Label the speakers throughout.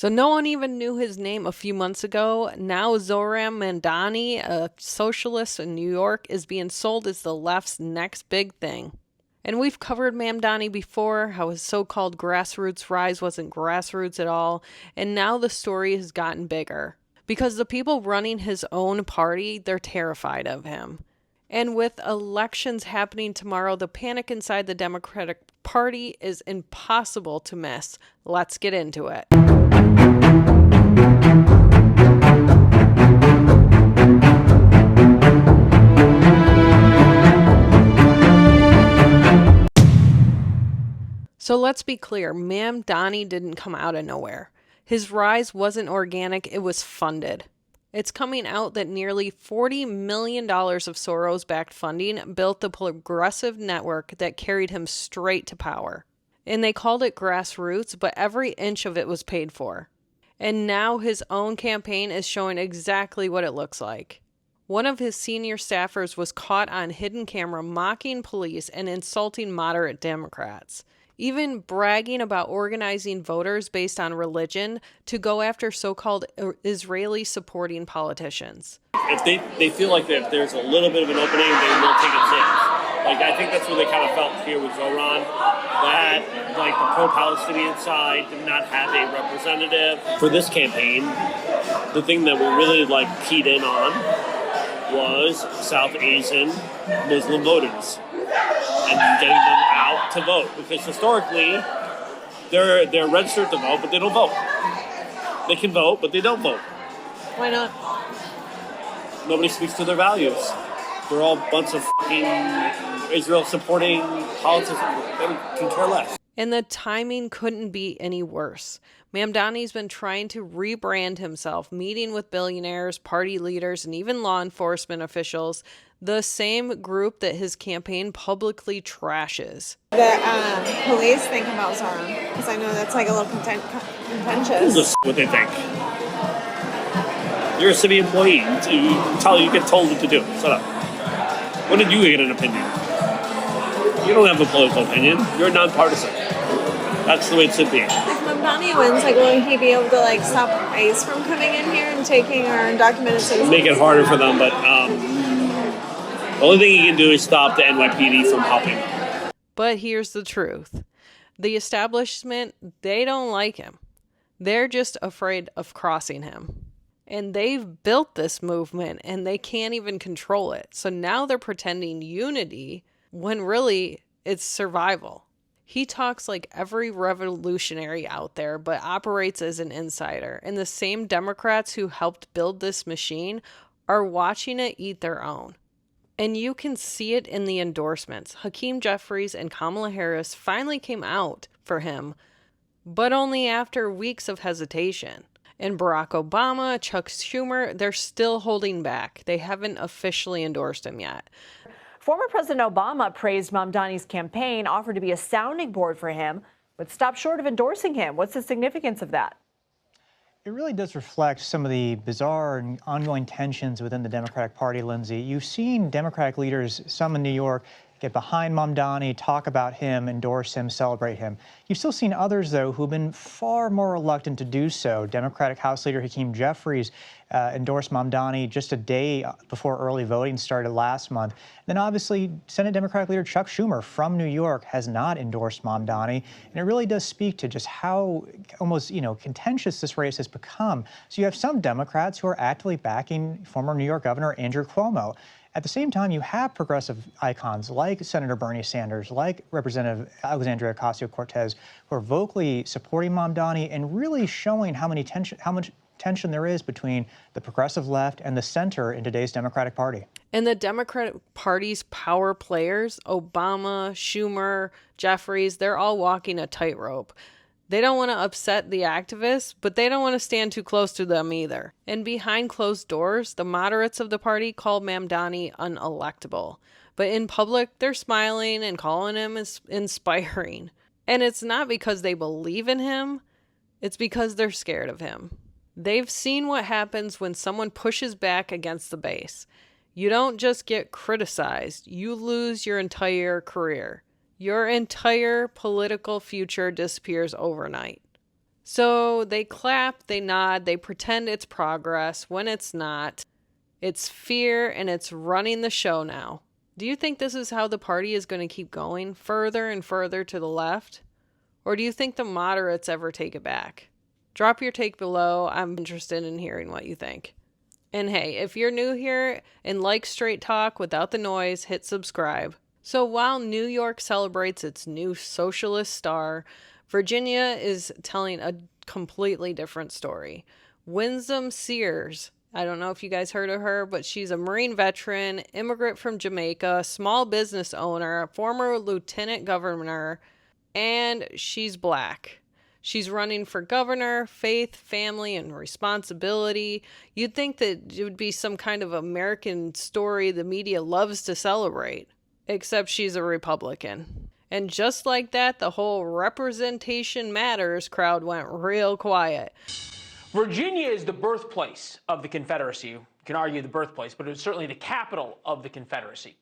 Speaker 1: So no one even knew his name a few months ago. Now Zohran Mamdani, a socialist in New York, is being sold as the left's next big thing. And we've covered Mamdani before, how his so-called grassroots rise wasn't grassroots at all, and now the story has gotten bigger. Because the people running his own party, they're terrified of him. And with elections happening tomorrow, the panic inside the Democratic Party is impossible to miss. Let's get into it. So let's be clear, Mamdani didn't come out of nowhere. His rise wasn't organic, it was funded. It's coming out that nearly $40 million of Soros-backed funding built the progressive network that carried him straight to power. And they called it grassroots, but every inch of it was paid for. And now his own campaign is showing exactly what it looks like. One of his senior staffers was caught on hidden camera mocking police and insulting moderate Democrats, even bragging about organizing voters based on religion to go after so-called Israeli-supporting politicians.
Speaker 2: If they feel like if there's a little bit of an opening, they will take a chance. Like, I think that's what they kind of felt here with Zohran, that like the pro-Palestinian side did not have a representative. For this campaign, the thing that we really keyed in on was South Asian Muslim voters and getting them out to vote, because historically they're registered to vote, but they don't vote. They can vote, but they don't vote.
Speaker 1: Why not?
Speaker 2: Nobody speaks to their values. They're all a bunch of fucking Israel-supporting politicians. They can care less.
Speaker 1: And the timing couldn't be any worse. Mamdani's been trying to rebrand himself, meeting with billionaires, party leaders, and even law enforcement officials, the same group that his campaign publicly trashes.
Speaker 3: The police think about Zohran, because I know that's a little contentious.
Speaker 2: This is what they think. You're a city employee. You get told what to do. Shut up. When did you get an opinion? You don't have a political opinion. You're nonpartisan. That's the way it should be.
Speaker 3: If Mamdani wins, will he be able to stop ICE from coming in here and taking our undocumented citizens?
Speaker 2: Make it harder for them, but the only thing he can do is stop the NYPD from helping.
Speaker 1: But here's the truth. The establishment, they don't like him. They're just afraid of crossing him. And they've built this movement and they can't even control it. So now they're pretending unity when really it's survival. He talks like every revolutionary out there, but operates as an insider. And the same Democrats who helped build this machine are watching it eat their own. And you can see it in the endorsements. Hakeem Jeffries and Kamala Harris finally came out for him, but only after weeks of hesitation. And Barack Obama, Chuck Schumer, they're still holding back. They haven't officially endorsed him yet.
Speaker 4: Former President Obama praised Mamdani's campaign, offered to be a sounding board for him, but stopped short of endorsing him. What's the significance of that?
Speaker 5: It really does reflect some of the bizarre and ongoing tensions within the Democratic Party, Lindsay. You've seen Democratic leaders, some in New York, get behind Mamdani, talk about him, endorse him, celebrate him. You've still seen others, though, who've been far more reluctant to do so. Democratic House Leader Hakeem Jeffries endorsed Mamdani just a day before early voting started last month. Then obviously, Senate Democratic Leader Chuck Schumer from New York has not endorsed Mamdani. And it really does speak to just how almost, contentious this race has become. So you have some Democrats who are actively backing former New York Governor Andrew Cuomo. At the same time, you have progressive icons like Senator Bernie Sanders, like Representative Alexandria Ocasio-Cortez, who are vocally supporting Mamdani and really showing how much tension there is between the progressive left and the center in today's Democratic Party.
Speaker 1: And the Democratic Party's power players, Obama, Schumer, Jeffries, they're all walking a tightrope. They don't want to upset the activists, but they don't want to stand too close to them either. And behind closed doors, the moderates of the party called Mamdani unelectable. But in public, they're smiling and calling him inspiring. And it's not because they believe in him, it's because they're scared of him. They've seen what happens when someone pushes back against the base. You don't just get criticized, you lose your entire career. Your entire political future disappears overnight. So they clap, they nod, they pretend it's progress when it's not. It's fear and it's running the show now. Do you think this is how the party is going to keep going, further and further to the left? Or do you think the moderates ever take it back? Drop your take below. I'm interested in hearing what you think. And hey, if you're new here and like straight talk without the noise, hit subscribe. So while New York celebrates its new socialist star, Virginia is telling a completely different story. Winsome Sears, I don't know if you guys heard of her, but she's a Marine veteran, immigrant from Jamaica, small business owner, former lieutenant governor, and she's black. She's running for governor, faith, family, and responsibility. You'd think that it would be some kind of American story the media loves to celebrate, except she's a Republican. And just like that, the whole representation matters crowd went real quiet.
Speaker 6: Virginia is the birthplace of the Confederacy. You can argue the birthplace, but it was certainly the capital of the Confederacy.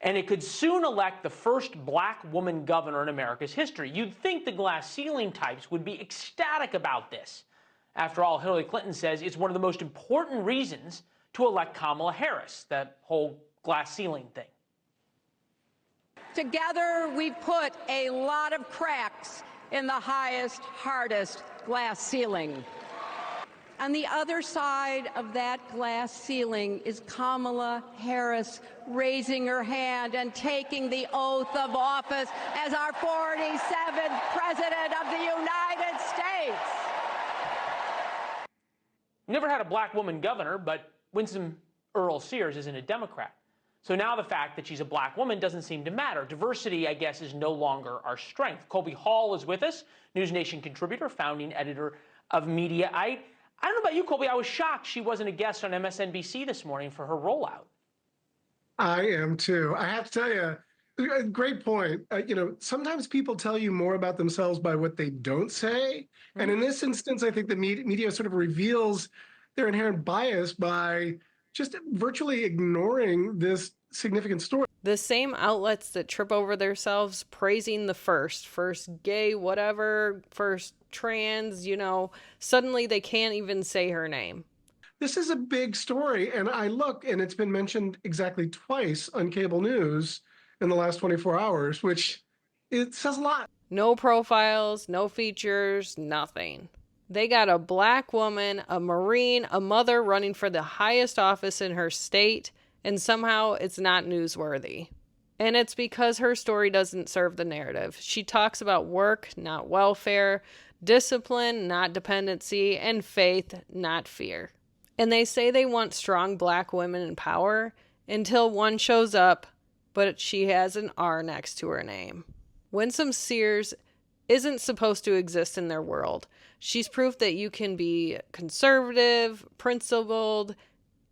Speaker 6: And it could soon elect the first black woman governor in America's history. You'd think the glass ceiling types would be ecstatic about this. After all, Hillary Clinton says it's one of the most important reasons to elect Kamala Harris, that whole glass ceiling thing.
Speaker 7: Together, we've put a lot of cracks in the highest, hardest glass ceiling. On the other side of that glass ceiling is Kamala Harris raising her hand and taking the oath of office as our 47th President of the United States.
Speaker 6: Never had a black woman governor, but Winsome Sears isn't a Democrat. So now the fact that she's a black woman doesn't seem to matter. Diversity, I guess, is no longer our strength. Colby Hall is with us, News Nation contributor, founding editor of Mediaite. I don't know about you, Colby. I was shocked she wasn't a guest on MSNBC this morning for her rollout.
Speaker 8: I am too. I have to tell you, great point. Sometimes people tell you more about themselves by what they don't say. And in this instance, I think the media sort of reveals their inherent bias by just virtually ignoring this significant story.
Speaker 1: The same outlets that trip over themselves praising the first gay, whatever, first trans, suddenly they can't even say her name.
Speaker 8: This is a big story, and I look, and it's been mentioned exactly twice on cable news in the last 24 hours, which it says a lot.
Speaker 1: No profiles, no features, nothing. They got a black woman, a Marine, a mother running for the highest office in her state, and somehow it's not newsworthy. And it's because her story doesn't serve the narrative. She talks about work, not welfare, discipline, not dependency, and faith, not fear. And they say they want strong black women in power until one shows up, but she has an R next to her name. Winsome Sears isn't supposed to exist in their world. She's proof that you can be conservative, principled,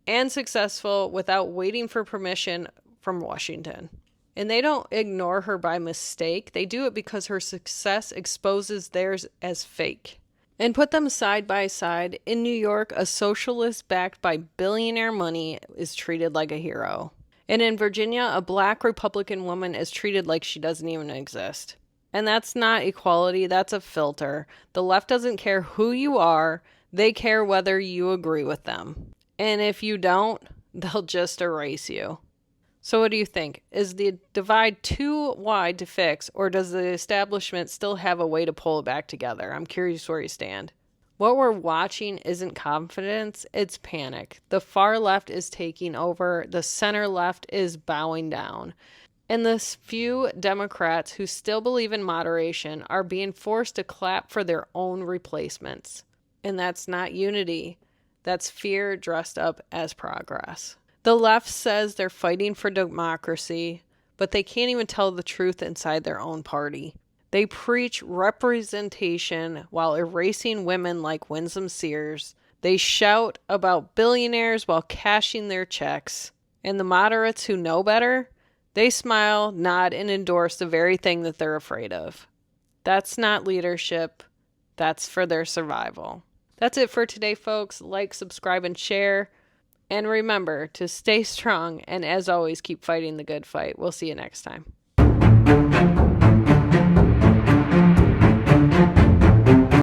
Speaker 1: and successful without waiting for permission from Washington. And they don't ignore her by mistake. They do it because her success exposes theirs as fake. And put them side by side. In New York, a socialist backed by billionaire money is treated like a hero. And in Virginia, a black Republican woman is treated like she doesn't even exist. And that's not equality, that's a filter. The left doesn't care who you are, they care whether you agree with them. And if you don't, they'll just erase you. So what do you think? Is the divide too wide to fix, or does the establishment still have a way to pull it back together? I'm curious where you stand. What we're watching isn't confidence, it's panic. The far left is taking over, the center left is bowing down. And the few Democrats who still believe in moderation are being forced to clap for their own replacements. And that's not unity. That's fear dressed up as progress. The left says they're fighting for democracy, but they can't even tell the truth inside their own party. They preach representation while erasing women like Winsome Sears. They shout about billionaires while cashing their checks. And the moderates who know better, they smile, nod, and endorse the very thing that they're afraid of. That's not leadership. That's for their survival. That's it for today, folks. Like, subscribe, and share. And remember to stay strong and, as always, keep fighting the good fight. We'll see you next time.